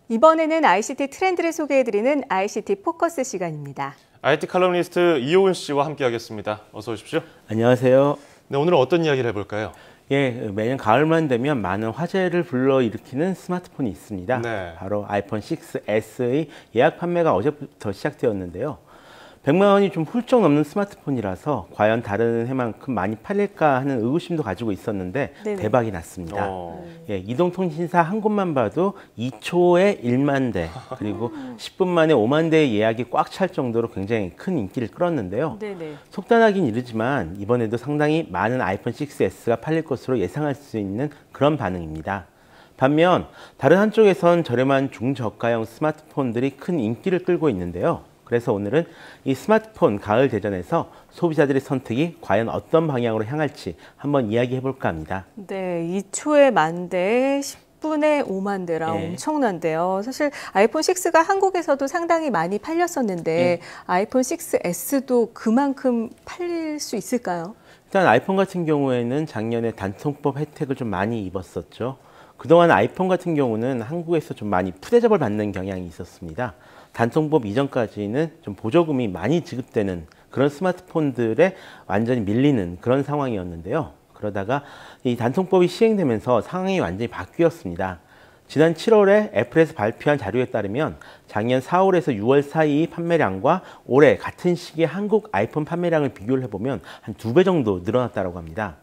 이번에는 ICT 트렌드를 소개해드리는 ICT 포커스 시간입니다. IT 칼럼니스트 이호은 씨와 함께하겠습니다. 어서 오십시오. 안녕하세요. 네, 오늘은 어떤 이야기를 해볼까요? 예, 매년 가을만 되면 많은 화제를 불러일으키는 스마트폰이 있습니다. 네. 바로 아이폰 6S의 예약 판매가 어제부터 시작되었는데요. 100만 원이 좀 훌쩍 넘는 스마트폰이라서 과연 다른 해만큼 많이 팔릴까 하는 의구심도 가지고 있었는데 네네. 대박이 났습니다. 예, 이동통신사 한 곳만 봐도 2초에 1만 대, 그리고 10분 만에 5만 대의 예약이 꽉 찰 정도로 굉장히 큰 인기를 끌었는데요. 네네. 속단하긴 이르지만 이번에도 상당히 많은 아이폰 6S가 팔릴 것으로 예상할 수 있는 그런 반응입니다. 반면 다른 한쪽에선 저렴한 중저가형 스마트폰들이 큰 인기를 끌고 있는데요. 그래서 오늘은 이 스마트폰 가을 대전에서 소비자들의 선택이 과연 어떤 방향으로 향할지 한번 이야기해 볼까 합니다. 네, 2초에 10,000대, 10분에 5만 대라 네. 엄청난데요. 사실 아이폰 6가 한국에서도 상당히 많이 팔렸었는데 아이폰 6S도 그만큼 팔릴 수 있을까요? 일단 아이폰 같은 경우에는 작년에 단통법 혜택을 좀 많이 입었었죠. 그동안 아이폰 같은 경우는 한국에서 좀 많이 푸대접을 받는 경향이 있었습니다. 단통법 이전까지는 좀 보조금이 많이 지급되는 그런 스마트폰들에 완전히 밀리는 그런 상황이었는데요. 그러다가 이 단통법이 시행되면서 상황이 완전히 바뀌었습니다. 지난 7월에 애플에서 발표한 자료에 따르면 작년 4월에서 6월 사이 판매량과 올해 같은 시기에 한국 아이폰 판매량을 비교를 해보면 한 2배 정도 늘어났다고 합니다.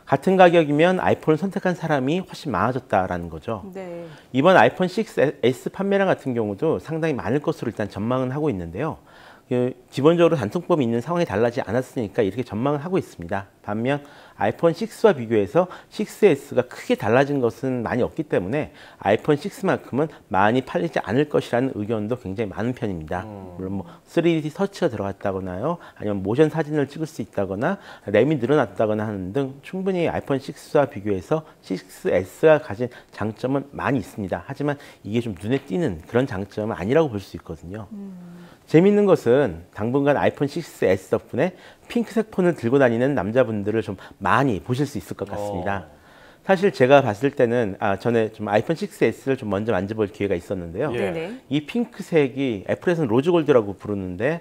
같은 가격이면 아이폰을 선택한 사람이 훨씬 많아졌다라는 거죠. 네. 이번 아이폰 6S 판매량 같은 경우도 상당히 많을 것으로 일단 전망은 하고 있는데요. 기본적으로 단통법이 있는 상황이 달라지지 않았으니까 이렇게 전망을 하고 있습니다. 반면 아이폰 6와 비교해서 6S가 크게 달라진 것은 많이 없기 때문에 아이폰 6만큼은 많이 팔리지 않을 것이라는 의견도 굉장히 많은 편입니다. 물론 뭐 3D 터치가 들어갔다거나요, 아니면 모션 사진을 찍을 수 있다거나 램이 늘어났다거나 하는 등 충분히 아이폰 6와 비교해서 6S가 가진 장점은 많이 있습니다. 하지만 이게 좀 눈에 띄는 그런 장점은 아니라고 볼 수 있거든요. 재미있는 것은 당분간 아이폰 6S 덕분에 핑크색 폰을 들고 다니는 남자분들을 좀 많이 보실 수 있을 것 같습니다. 사실 제가 봤을 때는 전에 좀 아이폰 6S를 좀 먼저 만져볼 기회가 있었는데요. 네네. 이 핑크색이 애플에서는 로즈골드라고 부르는데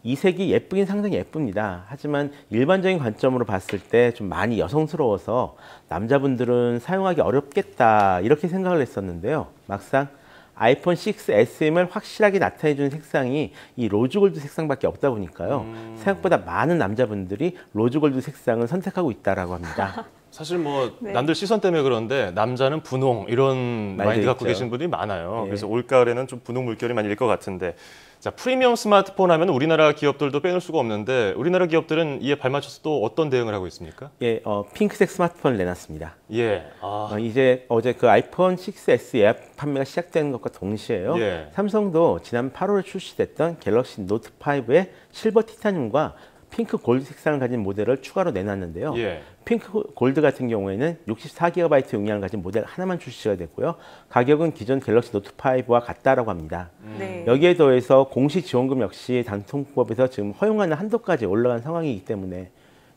이 색이 예쁘긴 상당히 예쁩니다. 하지만 일반적인 관점으로 봤을 때 좀 많이 여성스러워서 남자분들은 사용하기 어렵겠다 이렇게 생각을 했었는데요. 막상 아이폰 6S임을 확실하게 나타내주는 색상이 이 로즈골드 색상밖에 없다 보니까요. 생각보다 많은 남자분들이 로즈골드 색상을 선택하고 있다라고 합니다. 사실 뭐 네. 남들 시선 때문에 그런데 남자는 분홍 이런 마인드 갖고 있죠. 계신 분들이 많아요. 예. 그래서 올가을에는 좀 분홍 물결이 많이 일 것 같은데, 자, 프리미엄 스마트폰 하면 우리나라 기업들도 빼놓을 수가 없는데 우리나라 기업들은 이에 발맞춰서 또 어떤 대응을 하고 있습니까? 예, 핑크색 스마트폰을 내놨습니다. 예. 이제 어제 그 아이폰 6S 예약 판매가 시작되는 것과 동시에요. 예. 삼성도 지난 8월에 출시됐던 갤럭시 노트 5의 실버 티타늄과 핑크 골드 색상을 가진 모델을 추가로 내놨는데요. 예. 핑크 골드 같은 경우에는 64GB 용량을 가진 모델 하나만 출시가 됐고요. 가격은 기존 갤럭시 노트 5와 같다라고 합니다. 네. 여기에 더해서 공시 지원금 역시 단통법에서 지금 허용하는 한도까지 올라간 상황이기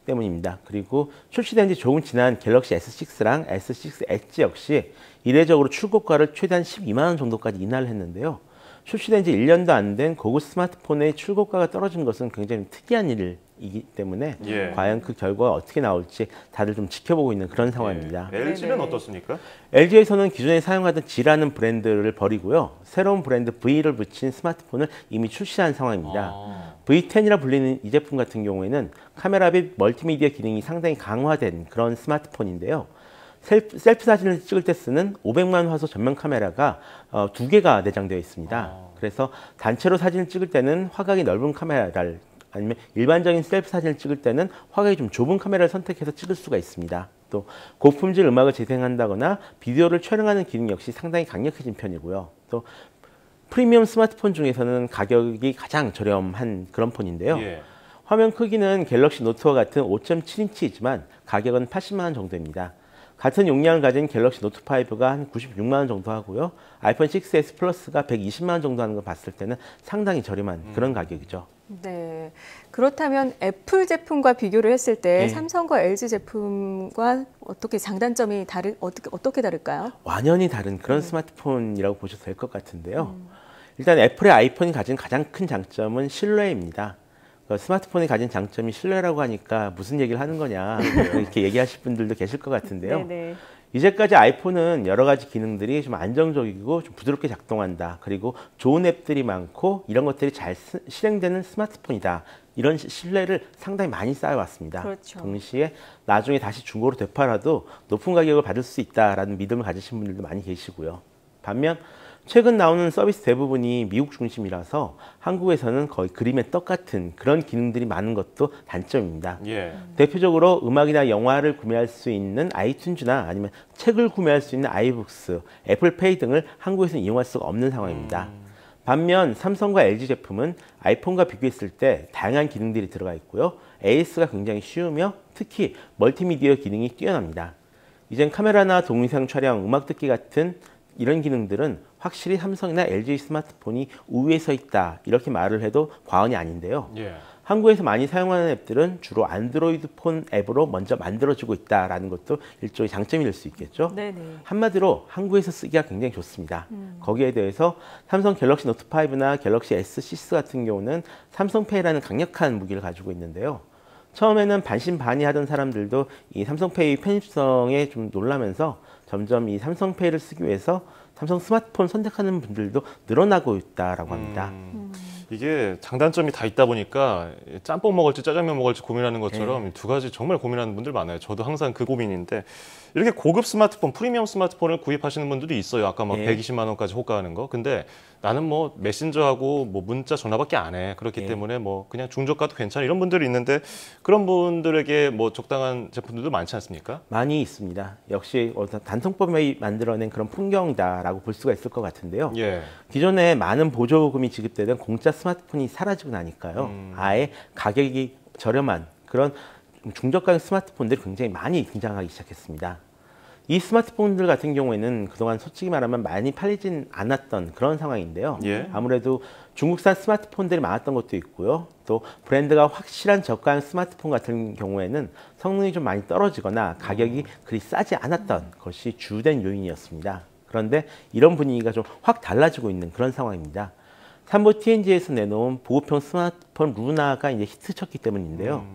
때문입니다. 그리고 출시된 지 조금 지난 갤럭시 S6랑 S6 엣지 역시 이례적으로 출고가를 최대한 12만 원 정도까지 인하를 했는데요. 출시된 지 1년도 안 된 고급 스마트폰의 출고가가 떨어진 것은 굉장히 특이한 일이기 때문에 예. 과연 그 결과가 어떻게 나올지 다들 좀 지켜보고 있는 그런 상황입니다. LG는 네네. 어떻습니까? LG에서는 기존에 사용하던 G라는 브랜드를 버리고요. 새로운 브랜드 V를 붙인 스마트폰을 이미 출시한 상황입니다. V10이라 불리는 이 제품 같은 경우에는 카메라 및 멀티미디어 기능이 상당히 강화된 그런 스마트폰인데요. 셀프 사진을 찍을 때 쓰는 500만 화소 전면 카메라가 2개가 내장되어 있습니다. 그래서 단체로 사진을 찍을 때는 화각이 넓은 카메라를, 아니면 일반적인 셀프 사진을 찍을 때는 화각이 좀 좁은 카메라를 선택해서 찍을 수가 있습니다. 또 고품질 음악을 재생한다거나 비디오를 촬영하는 기능 역시 상당히 강력해진 편이고요. 또 프리미엄 스마트폰 중에서는 가격이 가장 저렴한 그런 폰인데요. 예. 화면 크기는 갤럭시 노트와 같은 5.7인치이지만 가격은 80만 원 정도입니다. 같은 용량을 가진 갤럭시 노트 5가 한 96만 원 정도 하고요. 아이폰 6S 플러스가 120만 원 정도 하는 걸 봤을 때는 상당히 저렴한 그런 가격이죠. 네. 그렇다면 애플 제품과 비교를 했을 때 네. 삼성과 LG 제품과 어떻게 장단점이 어떻게 다를까요? 완연히 다른 그런 스마트폰이라고 보셔도 될 것 같은데요. 일단 애플의 아이폰이 가진 가장 큰 장점은 신뢰입니다. 스마트폰이 가진 장점이 신뢰라고 하니까 무슨 얘기를 하는 거냐 이렇게 얘기하실 분들도 계실 것 같은데요. 네네. 이제까지 아이폰은 여러 가지 기능들이 좀 안정적이고 좀 부드럽게 작동한다. 그리고 좋은 앱들이 많고 이런 것들이 잘 실행되는 스마트폰이다. 이런 신뢰를 상당히 많이 쌓아왔습니다. 그렇죠. 동시에 나중에 다시 중고로 되팔아도 높은 가격을 받을 수 있다라는 믿음을 가지신 분들도 많이 계시고요. 반면 최근 나오는 서비스 대부분이 미국 중심이라서 한국에서는 거의 그림의 떡 같은 그런 기능들이 많은 것도 단점입니다. 예. 대표적으로 음악이나 영화를 구매할 수 있는 아이튠즈나 아니면 책을 구매할 수 있는 아이북스, 애플페이 등을 한국에서는 이용할 수가 없는 상황입니다. 반면 삼성과 LG 제품은 아이폰과 비교했을 때 다양한 기능들이 들어가 있고요. AS가 굉장히 쉬우며 특히 멀티미디어 기능이 뛰어납니다. 이젠 카메라나 동영상 촬영, 음악 듣기 같은 이런 기능들은 확실히 삼성이나 LG 스마트폰이 우위에 서 있다 이렇게 말을 해도 과언이 아닌데요. 예. 한국에서 많이 사용하는 앱들은 주로 안드로이드 폰 앱으로 먼저 만들어지고 있다는 것도 일종의 장점이 될 수 있겠죠. 네네. 한마디로 한국에서 쓰기가 굉장히 좋습니다. 거기에 대해서 삼성 갤럭시 노트5나 갤럭시 S6 같은 경우는 삼성페이라는 강력한 무기를 가지고 있는데요. 처음에는 반신반의하던 사람들도 이 삼성페이 편입성에 좀 놀라면서 점점 이 삼성페이를 쓰기 위해서 삼성 스마트폰 선택하는 분들도 늘어나고 있다라고 합니다. 이게 장단점이 다 있다 보니까 짬뽕 먹을지 짜장면 먹을지 고민하는 것처럼 두 가지 정말 고민하는 분들 많아요. 저도 항상 그 고민인데 이렇게 고급 스마트폰, 프리미엄 스마트폰을 구입하시는 분들도 있어요. 아까 막 120만 원까지 호가하는 거. 근데 나는 뭐 메신저하고 뭐 문자, 전화밖에 안 해. 그렇기 때문에 뭐 그냥 중저가도 괜찮아. 이런 분들이 있는데 그런 분들에게 뭐 적당한 제품들도 많지 않습니까? 많이 있습니다. 역시 단통법이 만들어낸 그런 풍경이다라고 볼 수가 있을 것 같은데요. 예. 기존에 많은 보조금이 지급되던 공짜 스마트폰이 사라지고 나니까요. 아예 가격이 저렴한 그런 중저가 스마트폰들이 굉장히 많이 등장하기 시작했습니다. 이 스마트폰들 같은 경우에는 그동안 솔직히 말하면 많이 팔리진 않았던 그런 상황인데요. 예. 아무래도 중국산 스마트폰들이 많았던 것도 있고요. 또 브랜드가 확실한 저가형 스마트폰 같은 경우에는 성능이 좀 많이 떨어지거나 가격이 그리 싸지 않았던 것이 주된 요인이었습니다. 그런데 이런 분위기가 좀 확 달라지고 있는 그런 상황입니다. 삼보 TNG에서 내놓은 보급형 스마트폰 루나가 이제 히트쳤기 때문인데요.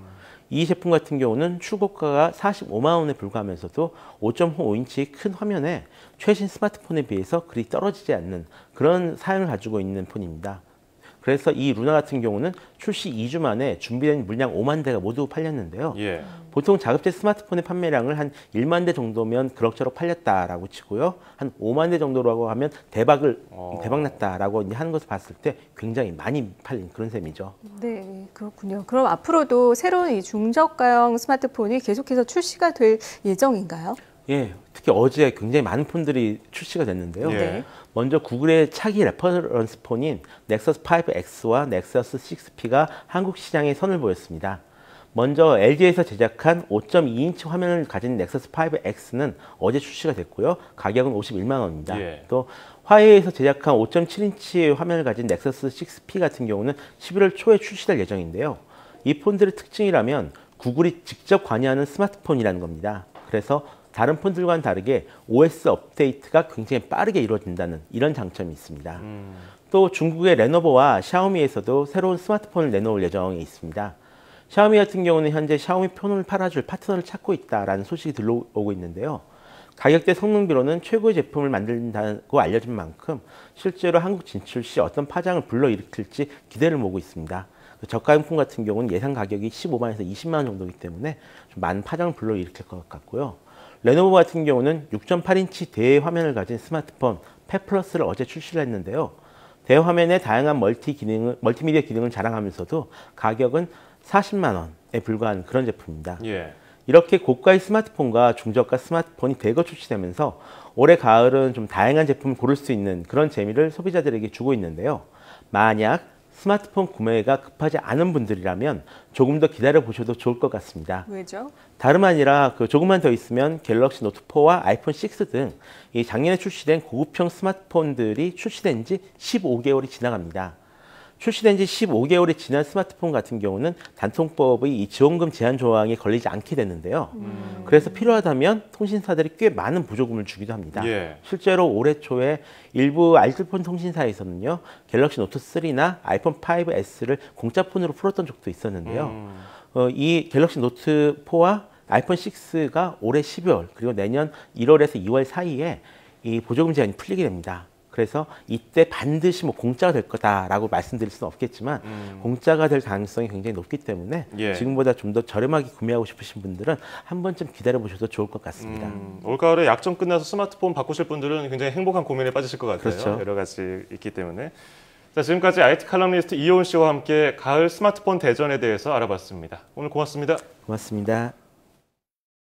이 제품 같은 경우는 출고가가 45만 원에 불과하면서도 5.5인치 큰 화면에 최신 스마트폰에 비해서 그리 떨어지지 않는 그런 사양을 가지고 있는 폰입니다. 그래서 이 루나 같은 경우는 출시 2주 만에 준비된 물량 5만 대가 모두 팔렸는데요. 예. 보통 자급제 스마트폰의 판매량을 한 1만 대 정도면 그럭저럭 팔렸다라고 치고요. 한 5만 대 정도라고 하면 대박 났다라고 하는 것을 봤을 때 굉장히 많이 팔린 그런 셈이죠. 네, 그렇군요. 그럼 앞으로도 새로운 이 중저가형 스마트폰이 계속해서 출시가 될 예정인가요? 예, 특히 어제 굉장히 많은 폰들이 출시가 됐는데요. 예. 먼저 구글의 차기 레퍼런스 폰인 넥서스 5X와 넥서스 6P가 한국 시장에 선을 보였습니다. 먼저 LG에서 제작한 5.2인치 화면을 가진 넥서스 5X는 어제 출시가 됐고요. 가격은 51만 원입니다. 예. 또 화웨이에서 제작한 5.7인치 화면을 가진 넥서스 6P 같은 경우는 11월 초에 출시될 예정인데요. 이 폰들의 특징이라면 구글이 직접 관여하는 스마트폰이라는 겁니다. 그래서 다른 폰들과는 다르게 OS 업데이트가 굉장히 빠르게 이루어진다는 이런 장점이 있습니다. 또 중국의 레노버와 샤오미에서도 새로운 스마트폰을 내놓을 예정에 있습니다. 샤오미 같은 경우는 현재 샤오미 폰을 팔아줄 파트너를 찾고 있다라는 소식이 들려오고 있는데요. 가격대 성능비로는 최고의 제품을 만든다고 알려진 만큼 실제로 한국 진출 시 어떤 파장을 불러일으킬지 기대를 모으고 있습니다. 저가용품 같은 경우는 예상 가격이 15만에서 20만 원 정도이기 때문에 좀 많은 파장을 불러일으킬 것 같고요. 레노버 같은 경우는 6.8인치 대화면을 가진 스마트폰 팹 플러스를 어제 출시를 했는데요. 대화면에 다양한 멀티미디어 기능을 자랑하면서도 가격은 40만 원에 불과한 그런 제품입니다. 예. 이렇게 고가의 스마트폰과 중저가 스마트폰이 대거 출시되면서 올해 가을은 좀 다양한 제품을 고를 수 있는 그런 재미를 소비자들에게 주고 있는데요. 만약 스마트폰 구매가 급하지 않은 분들이라면 조금 더 기다려 보셔도 좋을 것 같습니다. 왜죠? 다름 아니라 조금만 더 있으면 갤럭시 노트4와 아이폰 6 등 이 작년에 출시된 고급형 스마트폰들이 출시된 지 15개월이 지나갑니다. 출시된 지 15개월이 지난 스마트폰 같은 경우는 단통법의 이 지원금 제한 조항에 걸리지 않게 됐는데요. 그래서 필요하다면 통신사들이 꽤 많은 보조금을 주기도 합니다. 예. 실제로 올해 초에 일부 알뜰폰 통신사에서는요, 갤럭시 노트 3나 아이폰 5S를 공짜 폰으로 풀었던 적도 있었는데요. 이 갤럭시 노트 4와 아이폰 6가 올해 12월 그리고 내년 1월에서 2월 사이에 이 보조금 제한이 풀리게 됩니다. 그래서 이때 반드시 뭐 공짜가 될 거다라고 말씀드릴 수는 없겠지만 공짜가 될 가능성이 굉장히 높기 때문에 예. 지금보다 좀 더 저렴하게 구매하고 싶으신 분들은 한 번쯤 기다려 보셔도 좋을 것 같습니다. 올가을에 약정 끝나서 스마트폰 바꾸실 분들은 굉장히 행복한 고민에 빠지실 것 같아요. 그렇죠. 여러 가지 있기 때문에. 자, 지금까지 IT 칼럼니스트 이효은 씨와 함께 가을 스마트폰 대전에 대해서 알아봤습니다. 오늘 고맙습니다. 고맙습니다.